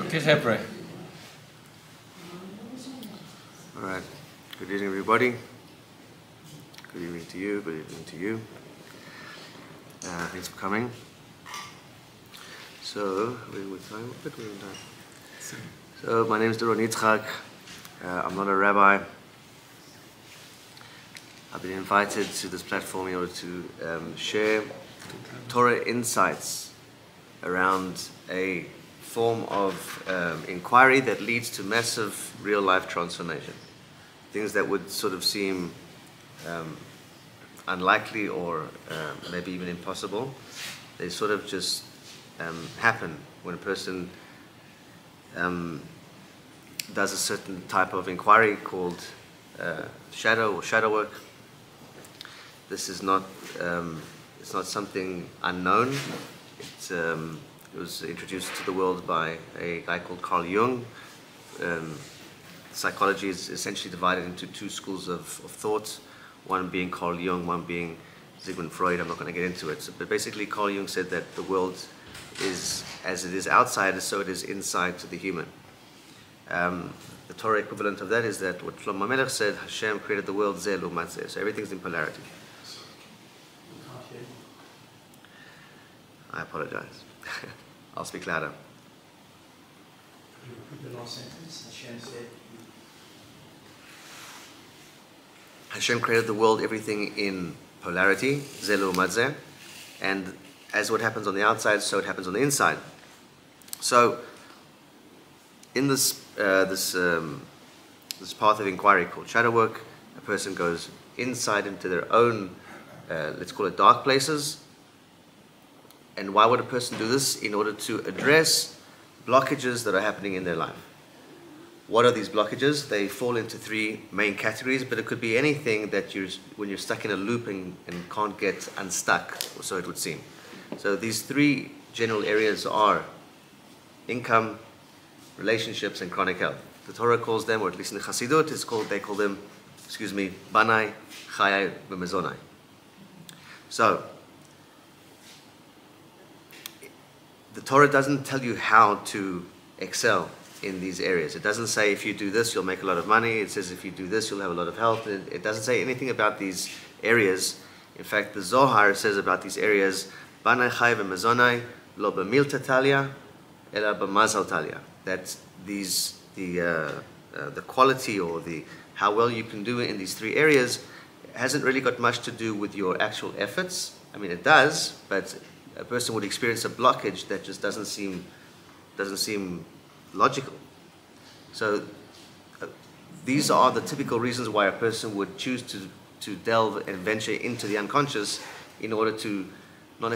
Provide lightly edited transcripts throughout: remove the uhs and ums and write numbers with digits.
Alright, good evening everybody. Good evening to you, good evening to you. Thanks for coming. So, my name is Doron Yitzchak. I'm not a rabbi. I've been invited to this platform in order to share Torah insights around a form of inquiry that leads to massive real-life transformation. Things that would sort of seem unlikely or maybe even impossible, they sort of just happen when a person does a certain type of inquiry called shadow or shadow work. This is not it's not something unknown. It was introduced to the world by a guy called Carl Jung. Psychology is essentially divided into two schools of thought, one being Carl Jung, one being Sigmund Freud. I'm not going to get into it. But basically, Carl Jung said that the world is, as it is outside, so it is inside to the human. The Torah equivalent of that is that what Shlomo Melech said, Hashem created the world zeh l'umat zeh. So everything's in polarity. I apologize. I'll speak louder. Can you repeat the last sentence? Hashem said, Hashem created the world, everything in polarity, zeh l'umat zeh, and as what happens on the outside, so it happens on the inside. So, in this this path of inquiry called shadow work, a person goes inside into their own, let's call it dark places. And why would a person do this? In order to address blockages that are happening in their life. What are these blockages? They fall into three main categories, but it could be anything that when you're stuck in a loop and can't get unstuck, or so it would seem. So these three general areas are income, relationships, and chronic health. The Torah calls them, or at least in the Chassidut, they call them, Banai, Chayai, V'Mezonai. So, the Torah doesn't tell you how to excel in these areas. It doesn't say if you do this, you'll make a lot of money. It says if you do this, you'll have a lot of health. It doesn't say anything about these areas. In fact, the Zohar says about these areas, Banai Chai v'Mezonai, lo b'milta talia, ela b'mazal talia. That the quality or how well you can do in these three areas hasn't really got much to do with your actual efforts. I mean, it does, but a person would experience a blockage that just doesn't seem logical. So these are the typical reasons why a person would choose to delve and venture into the unconscious in order to not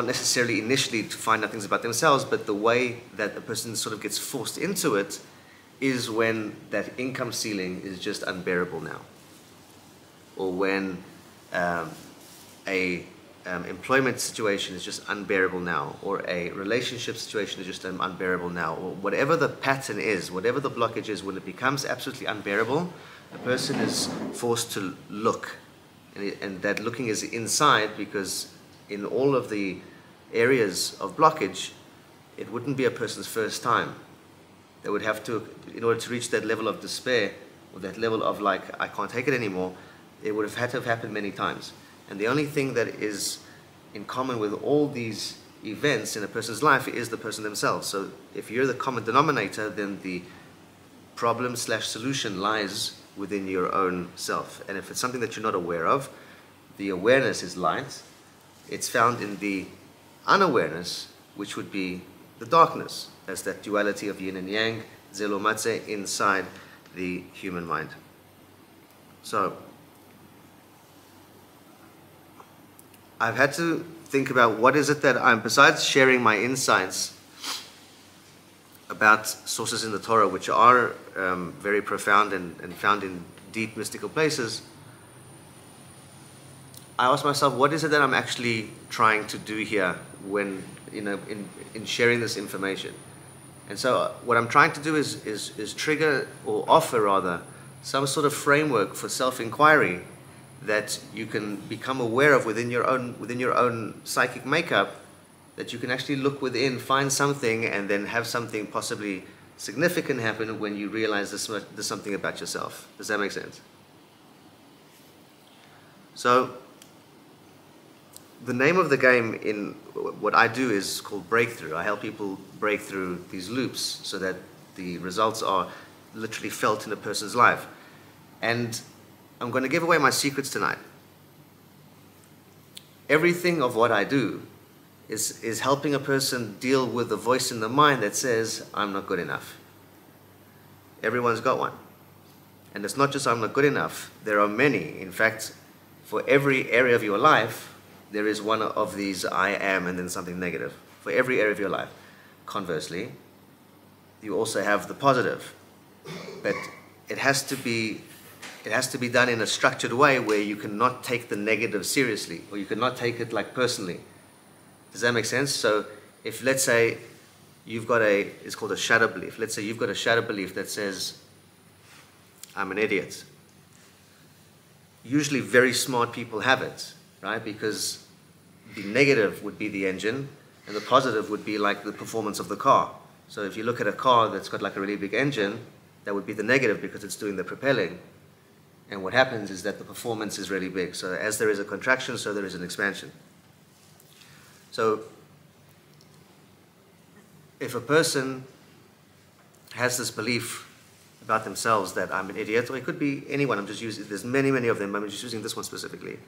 necessarily initially to find out things about themselves, but the way that a person sort of gets forced into it is when that income ceiling is just unbearable now, or when employment situation is just unbearable now, or a relationship situation is just unbearable now, or whatever the pattern is, whatever the blockage is, when it becomes absolutely unbearable, a person is forced to look. And that looking is inside, because in all of the areas of blockage, it wouldn't be a person's first time. They would have to, in order to reach that level of despair, or that level of like, I can't take it anymore, it would have had to have happened many times. And the only thing that is in common with all these events in a person's life is the person themselves. So if you're the common denominator, then the problem/solution lies within your own self. And if it's something that you're not aware of, the awareness is light. It's found in the unawareness, which would be the darkness. That's that duality of yin and yang, zeh l'umat zeh, inside the human mind. So, I've had to think about what is it that besides sharing my insights about sources in the Torah, which are very profound and found in deep mystical places, I asked myself, what is it that I'm actually trying to do here when, in sharing this information? And so what I'm trying to do is trigger, or offer rather, some sort of framework for self-inquiry that you can become aware of within your own psychic makeup, that you can actually look within, find something, and then have something possibly significant happen when you realize there's something about yourself. Does that make sense? So, the name of the game in what I do is called breakthrough. I help people break through these loops so that the results are literally felt in a person's life. And I'm going to give away my secrets tonight. Everything of what I do is helping a person deal with the voice in the mind that says, I'm not good enough. Everyone's got one. And it's not just I'm not good enough. There are many. In fact, for every area of your life, there is one of these I am and then something negative. For every area of your life. Conversely, you also have the positive. But it has to be done in a structured way where you cannot take the negative seriously, or you cannot take it like personally. Does that make sense? So if, let's say, you've got it's called a shadow belief. Let's say you've got a shadow belief that says, I'm an idiot. Usually very smart people have it, right? Because the negative would be the engine, and the positive would be like the performance of the car. So if you look at a car that's got like a really big engine, that would be the negative because it's doing the propelling. And what happens is that the performance is really big. So as there is a contraction, so there is an expansion. So if a person has this belief about themselves that I'm an idiot, or it could be anyone, I'm just using, there's many, many of them, I'm just using this one specifically.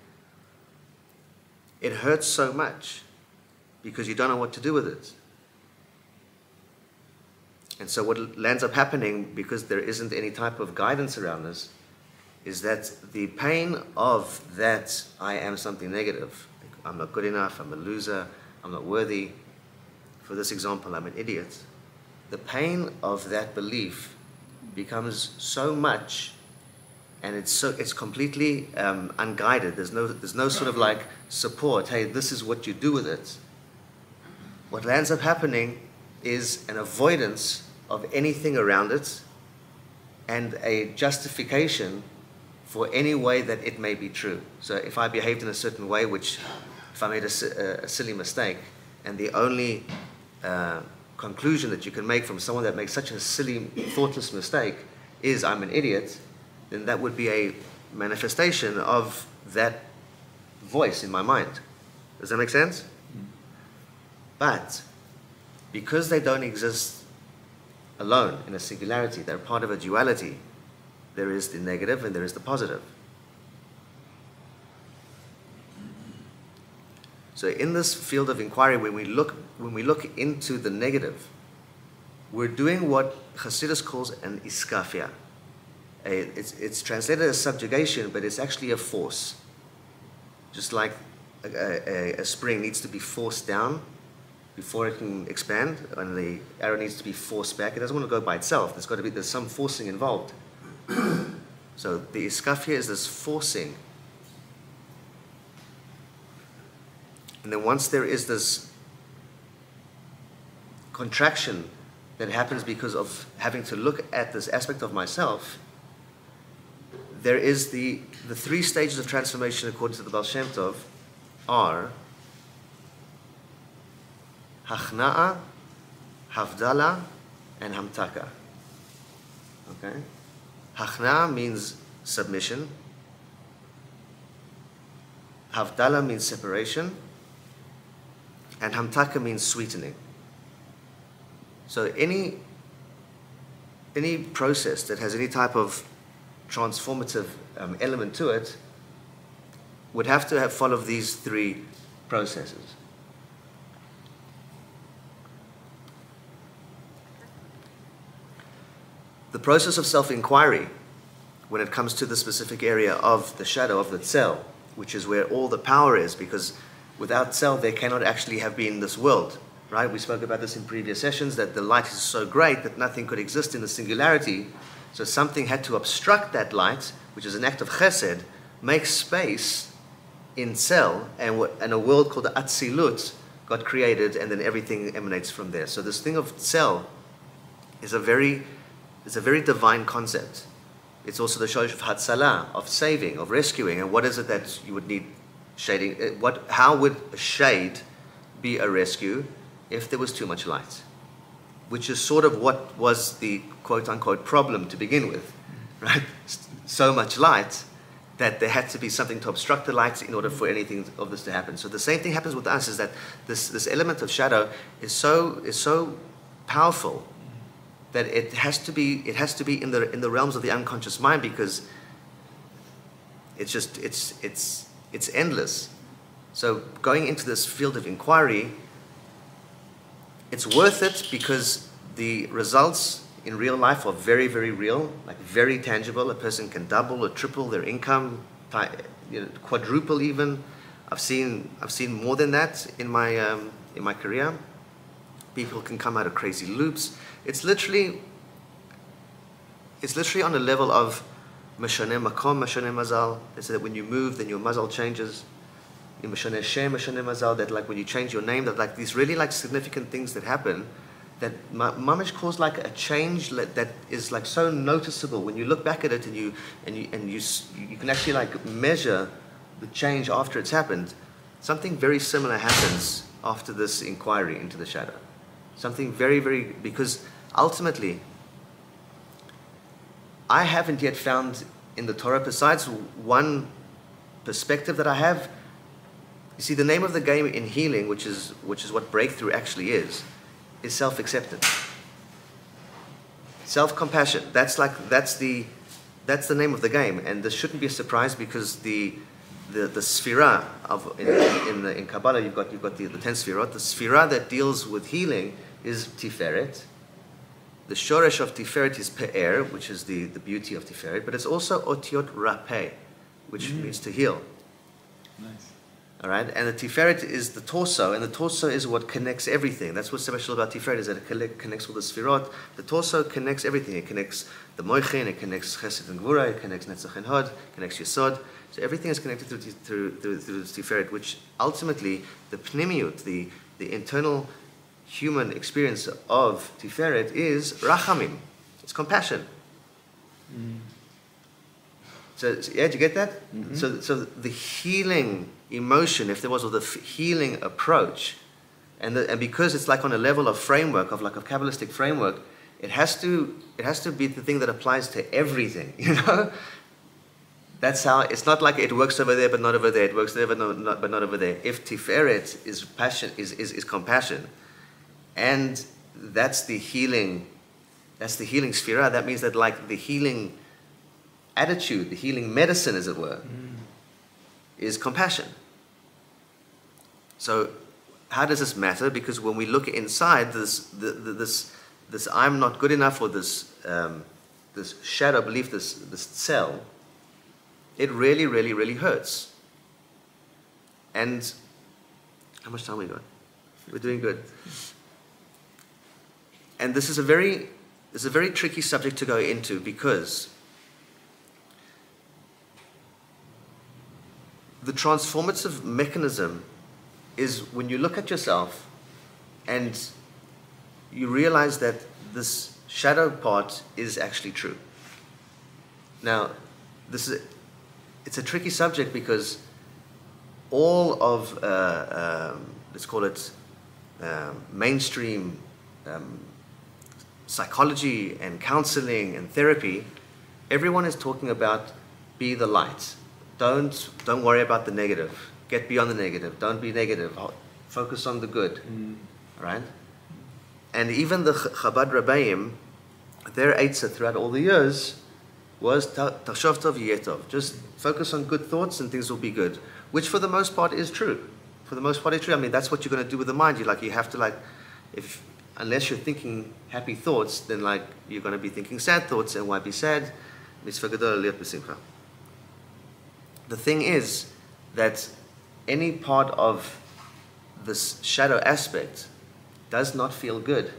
It hurts so much because you don't know what to do with it. And so what ends up happening, because there isn't any type of guidance around this, is that the pain of that I am something negative, I'm not good enough, I'm a loser, I'm not worthy, for this example, I'm an idiot, the pain of that belief becomes so much, and it's completely unguided. There's no sort of like support, hey, this is what you do with it. What ends up happening is an avoidance of anything around it and a justification for any way that it may be true. So if I behaved in a certain way, which if I made a silly mistake, and the only conclusion that you can make from someone that makes such a silly, thoughtless mistake is I'm an idiot, then that would be a manifestation of that voice in my mind. Does that make sense? But because they don't exist alone in a singularity, they're part of a duality. There is the negative and there is the positive. So in this field of inquiry, when we look into the negative, we're doing what Hasidus calls an iskafia. It's translated as subjugation, but it's actually a force. Just like a spring needs to be forced down before it can expand, and the arrow needs to be forced back. It doesn't want to go by itself. There's some forcing involved. So the iskafia is this forcing. And then once there is this contraction that happens because of having to look at this aspect of myself, there is the three stages of transformation according to the Baal Shem Tov are Hachna'a, Havdala, and Hamtaka. Okay? Hachna'a means submission. Havdala means separation. And Hamtaka means sweetening. So any process that has any type of transformative element to it would have to follow these three processes. The process of self-inquiry, when it comes to the specific area of the shadow of the Tzel, which is where all the power is, because without Tzel there cannot actually have been this world, right? We spoke about this in previous sessions, that the light is so great that nothing could exist in the singularity, so something had to obstruct that light, which is an act of chesed, make space in Tzel, and a world called the Atzilut got created, and then everything emanates from there. So this thing of Tzel is a very divine concept. It's also the shosh of Hatzalah, of saving, of rescuing. And what is it that you would need shading? How would a shade be a rescue if there was too much light, which is sort of what was the quote-unquote problem to begin with, right? So much light that there had to be something to obstruct the light in order for anything of this to happen. So the same thing happens with us, is that this element of shadow is so powerful that it has to be in the realms of the unconscious mind, because it's endless. So going into this field of inquiry, it's worth it because the results in real life are very, very real, like very tangible. A person can double or triple their income, quadruple even. I've seen more than that in my career. People can come out of crazy loops. It's literally on a level of Mashane Makom, Mashane Mazal. They say that when you move, then your mazal changes. In Mashane Shem, Mashane Mazal, that like when you change your name, that like these really like significant things that happen, that mamish cause like a change that is like so noticeable when you look back at it, and you can actually like measure the change after it's happened. Something very similar happens after this inquiry into the shadow. Something very, very, because ultimately, I haven't yet found in the Torah, besides one perspective that I have. You see, the name of the game in healing, which is what breakthrough actually is self-acceptance, self-compassion. That's the name of the game, and this shouldn't be a surprise, because the sphira of in Kabbalah you've got the 10 sphirot. The sphira that deals with healing is Tiferet. The shoresh of Tiferet is Pe'er, which is the beauty of Tiferet, but it's also Otiot Rapeh, which means to heal. Nice. All right, and the Tiferet is the torso, and the torso is what connects everything. That's what's special about Tiferet, is that it connects all the Sfirot. The torso connects everything. It connects the Moichin, it connects Chesed and Gvura, it connects Netzach and Hod, it connects Yesod. So everything is connected through the Tiferet, which ultimately, the Pnimiut, the internal human experience of Tiferet is Rachamim. It's compassion. So yeah, did you get that? Mm-hmm. So the healing emotion, if there was, or the healing approach, and because it's like on a level of framework, of like a Kabbalistic framework, it has to be the thing that applies to everything, you know? That's how, it's not like it works over there but not over there, it works there but not over there. If Tiferet is passion, is compassion, and that's the healing sphera, that means that like the healing attitude, the healing medicine, as it were, is compassion. So how does this matter? Because when we look inside this I'm not good enough, or this shadow belief, this cell, it really, really, really hurts. And how much time we got? We're doing good. And this is a very tricky subject to go into, because the transformative mechanism is when you look at yourself and you realize that this shadow part is actually true. Now, it's a tricky subject, because all of, let's call it mainstream psychology and counseling and therapy, everyone is talking about be the light. Don't worry about the negative. Get beyond the negative. Don't be negative. Focus on the good. Right? And even the Chabad Rabbeim, their eitzah throughout all the years was tachshav tov yeh tov. Just focus on good thoughts and things will be good. Which for the most part is true. For the most part is true. I mean, that's what you're going to do with the mind. You have to unless you're thinking happy thoughts, then like you're going to be thinking sad thoughts, and why be sad? Mitzvah gadol liot b'simcha. The thing is that any part of this shadow aspect does not feel good.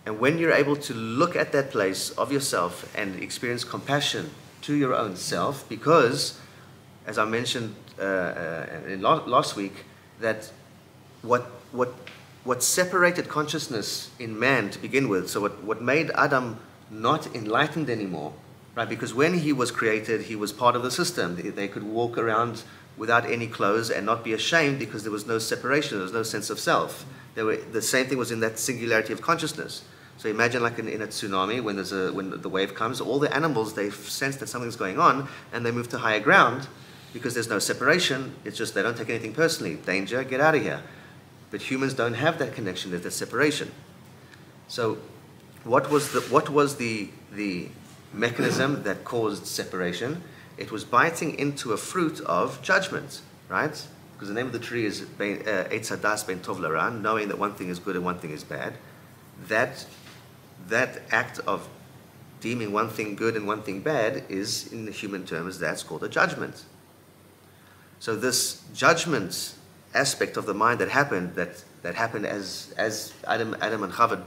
And when you're able to look at that place of yourself and experience compassion to your own self, because, as I mentioned last week, that what separated consciousness in man to begin with, so what made Adam not enlightened anymore, right? Because when he was created, he was part of the system. They could walk around without any clothes and not be ashamed because there was no separation, there was no sense of self. The same thing was in that singularity of consciousness. So imagine like in a tsunami, when the wave comes, all the animals, they sense that something's going on and they move to higher ground because there's no separation. It's just they don't take anything personally. Danger, get out of here. But humans don't have that connection, there's that separation. So what was the mechanism that caused separation? It was biting into a fruit of judgment, right? Because the name of the tree is Eitz Hadas Ben Tov L'Ra, knowing that one thing is good and one thing is bad. That act of deeming one thing good and one thing bad is, in the human terms, that's called a judgment. So this judgment aspect of the mind that happened as Adam and Chava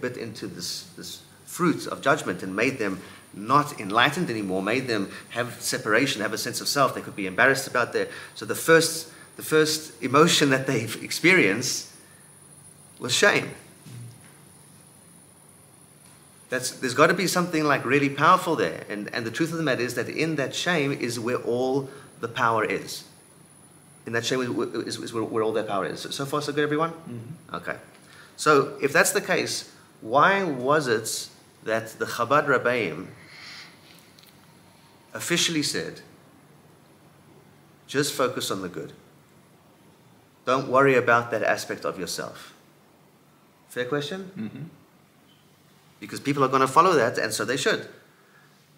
bit into this fruit of judgment and made them not enlightened anymore, made them have separation, have a sense of self. They could be embarrassed about that. So the first emotion that they experienced was shame. There's got to be something like really powerful there. And the truth of the matter is that in that shame is where all the power is. In that shame is where all that power is. So far, so good, everyone? Mm-hmm. Okay. So if that's the case, why was it that the Chabad Rabbeim officially said, just focus on the good. Don't worry about that aspect of yourself. Fair question? Mm-hmm. Because people are going to follow that, and so they should.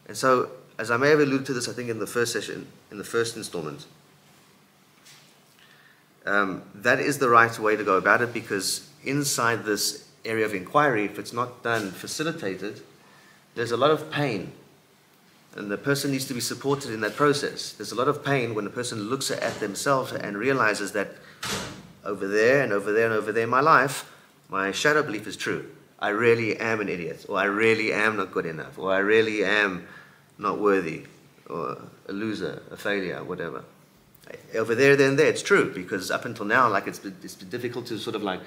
And so, as I may have alluded to this, I think in the first session, in the first installment, that is the right way to go about it, because inside this area of inquiry, if it's not done, facilitated, there's a lot of pain. And the person needs to be supported in that process. There's a lot of pain when the person looks at themselves and realizes that over there and over there and over there in my life, my shadow belief is true. I really am an idiot, or I really am not good enough, or I really am not worthy, or a loser, a failure, whatever. Over there, then there, it's true, because up until now, like it's been difficult to sort of like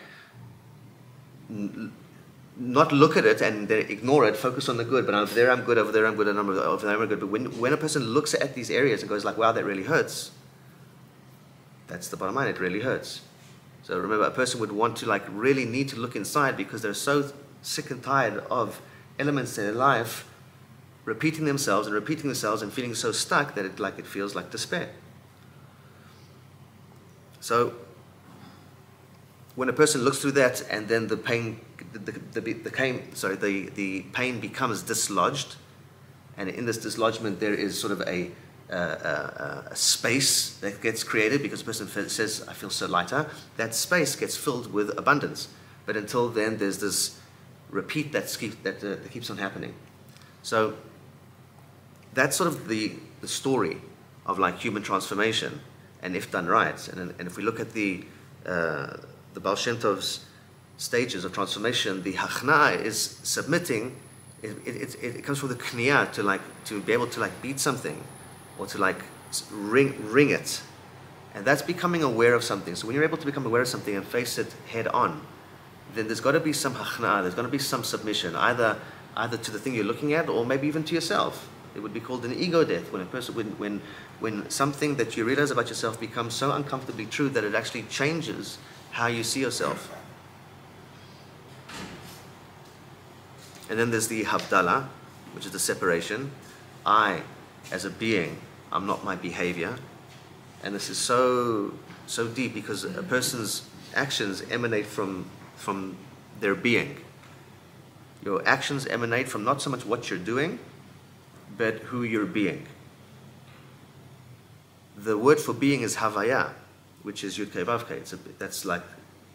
not look at it and then ignore it, focus on the good. But over there I'm good, over there I'm good, and over there I'm good. But when a person looks at these areas and goes like, wow, that really hurts, that's the bottom line, it really hurts. So remember, a person would want to like really need to look inside because they're so sick and tired of elements in their life repeating themselves and feeling so stuck that it feels like despair. So when a person looks through that and then the pain becomes dislodged, and in this dislodgement there is sort of a space that gets created because the person says, I feel so lighter. That space gets filled with abundance. But until then, there's this repeat that keeps on happening. So that's sort of the story of like human transformation, and if done right. And if we look at the Baal Shem Tov's stages of transformation, the hachna is submitting. It comes from the kniyah to be able to like beat something, or to like ring it, and that's becoming aware of something. So when you're able to become aware of something and face it head on, then there's got to be some hachna, there's got to be some submission, either to the thing you're looking at, or maybe even to yourself. It would be called an ego death, when a person, when something that you realize about yourself becomes so uncomfortably true that it actually changes how you see yourself. And then there's the havdalah, which is the separation. I, as a being, I'm not my behavior. And this is so deep, because a person's actions emanate from their being. Your actions emanate from not so much what you're doing, but who you're being. The word for being is havaya, which is yud kei vav kei. That's like,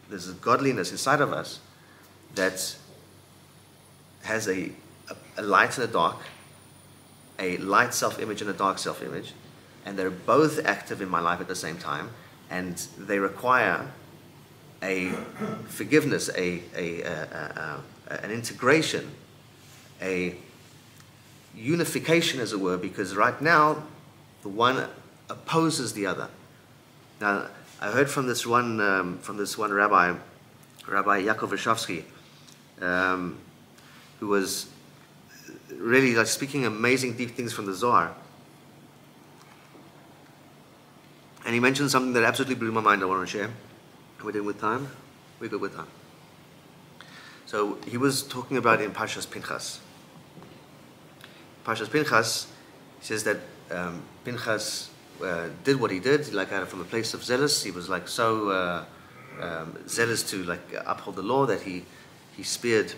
there's a godliness inside of us that has a light and a dark, a light self-image and a dark self-image, and they're both active in my life at the same time, and they require a forgiveness, an integration, a unification, as it were, because right now the one opposes the other. Now, I heard from this one Rabbi Yaakov Rashevsky, who was really like speaking amazing deep things from the Zohar. And he mentioned something that absolutely blew my mind I want to share. We're doing with time? We're good with time. So he was talking about in Parshas Pinchas. Parshas Pinchas, he says that Pinchas did what he did, like out from a place of zealous. He was like so zealous to like uphold the law that he spared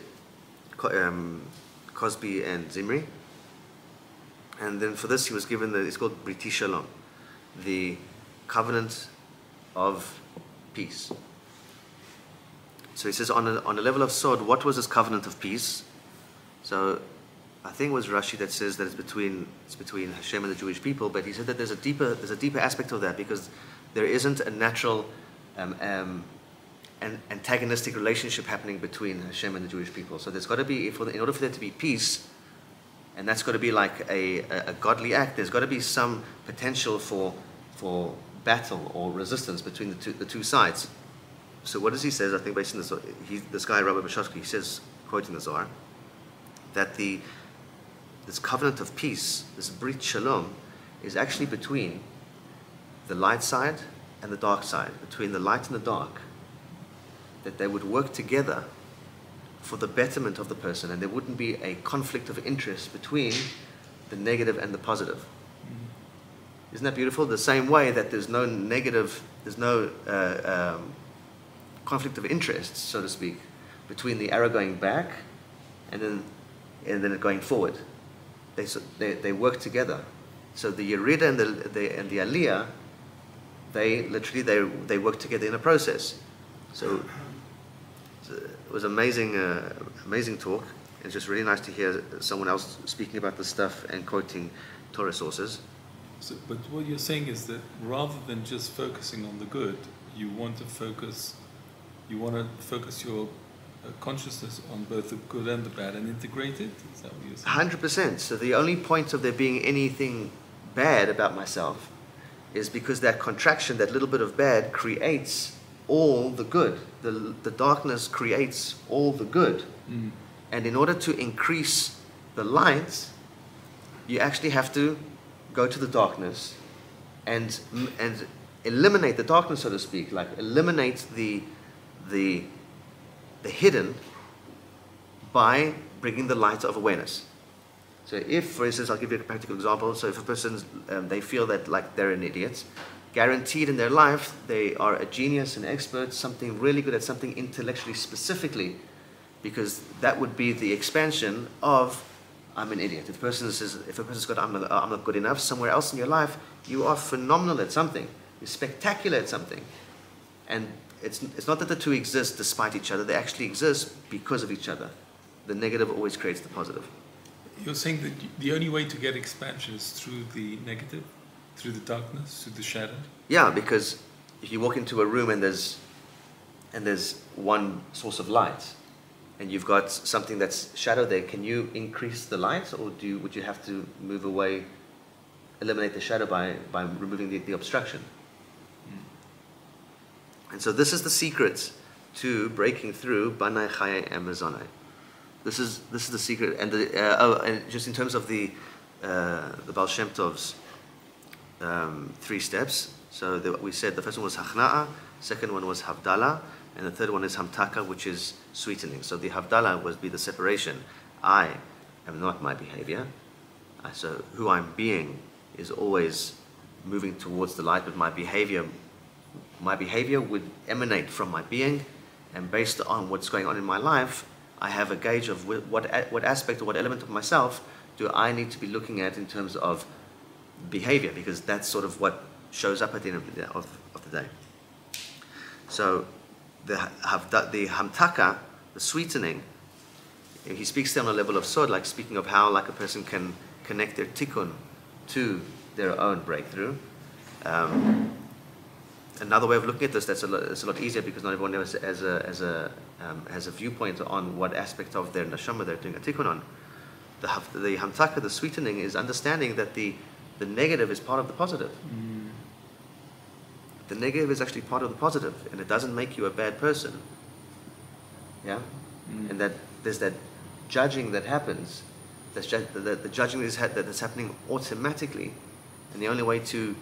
Cosby and Zimri. And then for this he was given it's called Briti Shalom, the covenant of peace. So he says on a level of Sod, what was this covenant of peace? So I think it was Rashi that says that it's between Hashem and the Jewish people, but he said that there's a deeper aspect of that, because there isn't a natural an antagonistic relationship happening between Hashem and the Jewish people. So there's got to be, in order for there to be peace, and that's got to be like a godly act, there's got to be some potential for battle or resistance between the two sides. So what does he say? I think based on this guy, Rabbi Bashashki, he says, quoting the Zohar, that this covenant of peace, this Brit Shalom, is actually between the light side and the dark side, between the light and the dark, that they would work together for the betterment of the person, and there wouldn't be a conflict of interest between the negative and the positive. Isn't that beautiful? The same way that there's no conflict of interest, so to speak, between the arrow going back and then it going forward. They work together. So the Yerida and the Aliyah, they work together in a process. So it was amazing talk. It's just really nice to hear someone else speaking about this stuff and quoting Torah sources. So, but what you're saying is that rather than just focusing on the good, you want to focus your consciousness on both the good and the bad and integrate it? Is that what you're saying? 100%. So the only point of there being anything bad about myself is because that contraction, that little bit of bad, creates all the good. The darkness creates all the good. Mm. And in order to increase the light, you actually have to go to the darkness and eliminate the darkness, so to speak, like eliminate the hidden by bringing the light of awareness. So if, for instance, I'll give you a practical example. So if a person, they feel that like they're an idiot, guaranteed in their life they are a genius, an expert, something really good at something intellectually specifically, because that would be the expansion of I'm an idiot. If a person says got I'm not good enough, somewhere else in your life you are phenomenal at something. You're spectacular at something. And it's not that the two exist despite each other. They actually exist because of each other. The negative always creates the positive. You're saying that the only way to get expansion is through the negative, through the darkness, through the shadow? Yeah, because if you walk into a room and there's one source of light, and you've got something that's shadow there, can you increase the light, or would you have to move away, eliminate the shadow by removing the obstruction? And so this is the secret to breaking through Banai Chayei Amazonai. This is the secret. And and just in terms of the Baal Shem Tov's 3 steps. So we said the first one was Hachna'a, second one was Havdalah, and the third one is Hamtaka, which is sweetening. So the Havdalah would be the separation. I am not my behavior. So who I'm being is always moving towards the light, but my behavior would emanate from my being, and based on what's going on in my life, I have a gauge of what aspect or what element of myself do I need to be looking at in terms of behavior, because that's sort of what shows up at the end of the day. So the hamtaka, the sweetening, he speaks there on a level of sod, like speaking of how like a person can connect their tikkun to their own breakthrough. Another way of looking at this that's a lot easier, because not everyone has a viewpoint on what aspect of their neshama they're doing a tikkun on. The hamtaka, the sweetening, is understanding that the negative is part of the positive. Mm. The negative is actually part of the positive, and it doesn't make you a bad person. Yeah? Mm. And that there's that judging that happens the judging that's happening automatically, and the only way to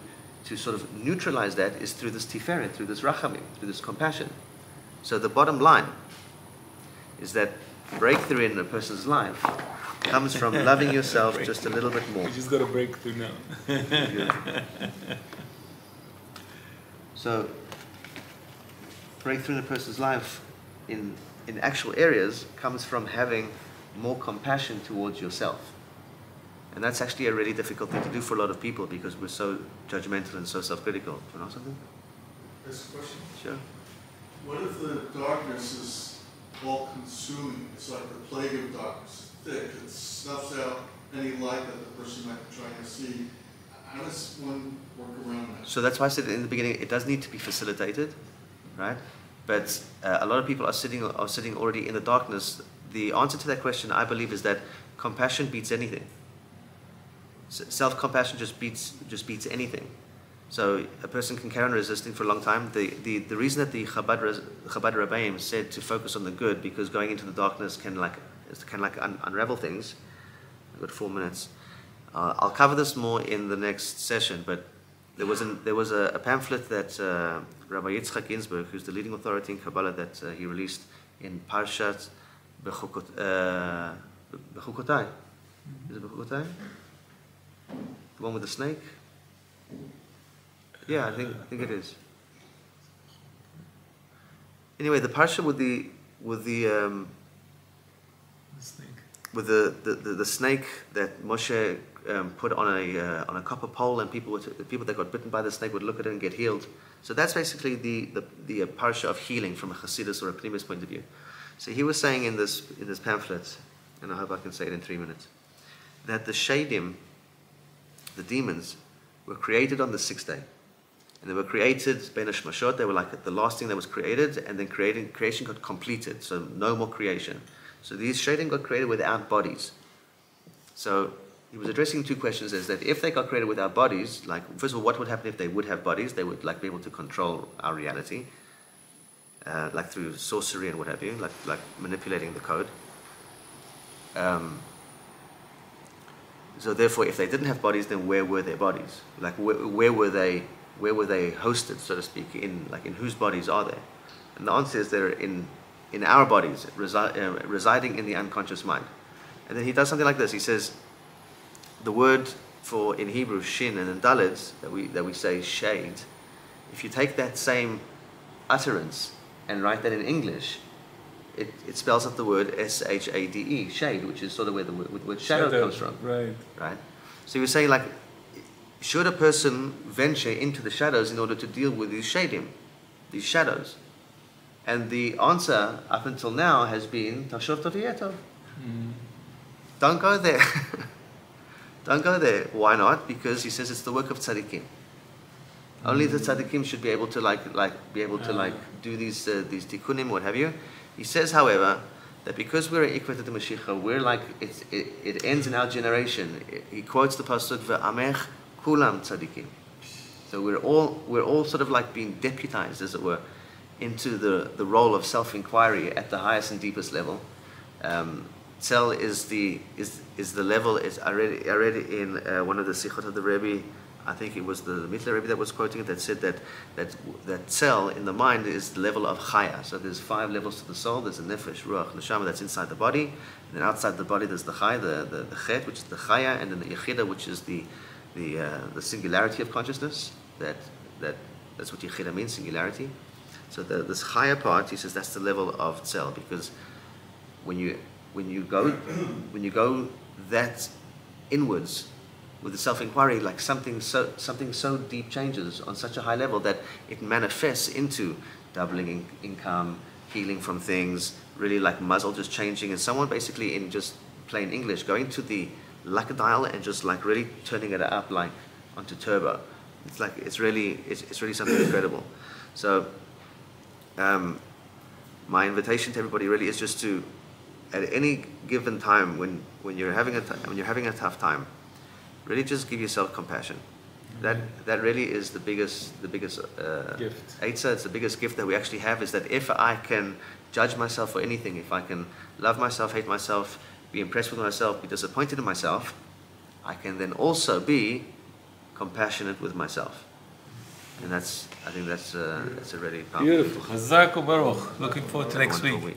sort of neutralize that is through this tiferet, through this rachamim, through this compassion. So the bottom line is that breakthrough in a person's life comes from loving yourself just a little bit more. We just got a breakthrough now. So breakthrough in a person's life in actual areas comes from having more compassion towards yourself. And that's actually a really difficult thing to do for a lot of people because we're so judgmental and so self-critical. Do you know something? That's a question. Sure. What if the darkness is all-consuming? It's like the plague of darkness, thick. It snuffs out any light that the person might be trying to see. How does one work around that? So that's why I said in the beginning, it does need to be facilitated, right? But a lot of people are sitting already in the darkness. The answer to that question, I believe, is that compassion beats anything. Self-compassion just beats anything. So a person can carry on resisting for a long time. The reason that the Chabad Rabbeim said to focus on the good, because going into the darkness can unravel things. I've got 4 minutes. I'll cover this more in the next session, but there was a pamphlet that Rabbi Yitzchak Ginsburg, who's the leading authority in Kabbalah, that he released in Parshat Bechukotai. Is it Bechukotai? The one with the snake? Yeah, I think it is. Anyway, the parsha with the snake that Moshe put on a copper pole, and people that got bitten by the snake would look at it and get healed. So that's basically the parsha of healing from a Hasidus or a Pnimis point of view. So he was saying in this pamphlet, and I hope I can say it in 3 minutes, that the Shadim, the demons, were created on the 6th day. And they were created, Ben Hashmashot, they were like the last thing that was created, and then creation got completed, so no more creation. So these Shadim got created without bodies. So he was addressing 2 questions, is that if they got created without bodies, like, first of all, what would happen if they would have bodies? They would like be able to control our reality, like through sorcery and what have you, like manipulating the code. So therefore, if they didn't have bodies, then where were their bodies? Like where were they hosted, so to speak? In whose bodies are they? And the answer is they're in our bodies, residing in the unconscious mind. And then he does something like this. He says, the word for in Hebrew shin and in Dalet that we say shade, if you take that same utterance and write that in English, it spells out the word S-H-A-D-E, shade, which is sort of where the word shadow comes from. Right. So he was saying, like, should a person venture into the shadows in order to deal with these shadim, these shadows? And the answer up until now has been Tashov Toviyetov. Don't go there. Don't go there. Why not? Because he says it's the work of tzaddikim. Only the tzaddikim should be able to do these tikkunim, what have you. He says, however, that because we're ikvat at the Mashiach, we're like it ends in our generation. He quotes the pasuk ve'amech kulam tzaddikim. So we're all sort of like being deputized, as it were, into the role of self-inquiry at the highest and deepest level. Tzel is the level. I read it in one of the sichot of the Rebbe. I think it was the Mittler Rebbe that was quoting it, that said that Tzel in the mind is the level of chaya. So there's 5 levels to the soul. There's a nefesh, ruach, neshama that's inside the body. And then outside the body there's the chay, the chet, which is the chaya, and then the yechida, which is the singularity of consciousness. That's what yechida means, singularity. So this chaya part, he says, that's the level of Tzel, because when you go that inwards with the self-inquiry, like something so deep changes on such a high level that it manifests into doubling income, healing from things, really like muzzle just changing, and someone basically, in just plain English, going to the luck dial and just like really turning it up like onto turbo. It's really something incredible. So my invitation to everybody really is just to, at any given time when you're having a tough time, really just give yourself compassion. That really is the biggest gift. Eitzah, it's the biggest gift that we actually have, is that if I can judge myself for anything, if I can love myself, hate myself, be impressed with myself, be disappointed in myself, I can then also be compassionate with myself. And I think that's a really powerful, Beautiful. Chazak u'baruch. Looking forward to next wonderful week. week.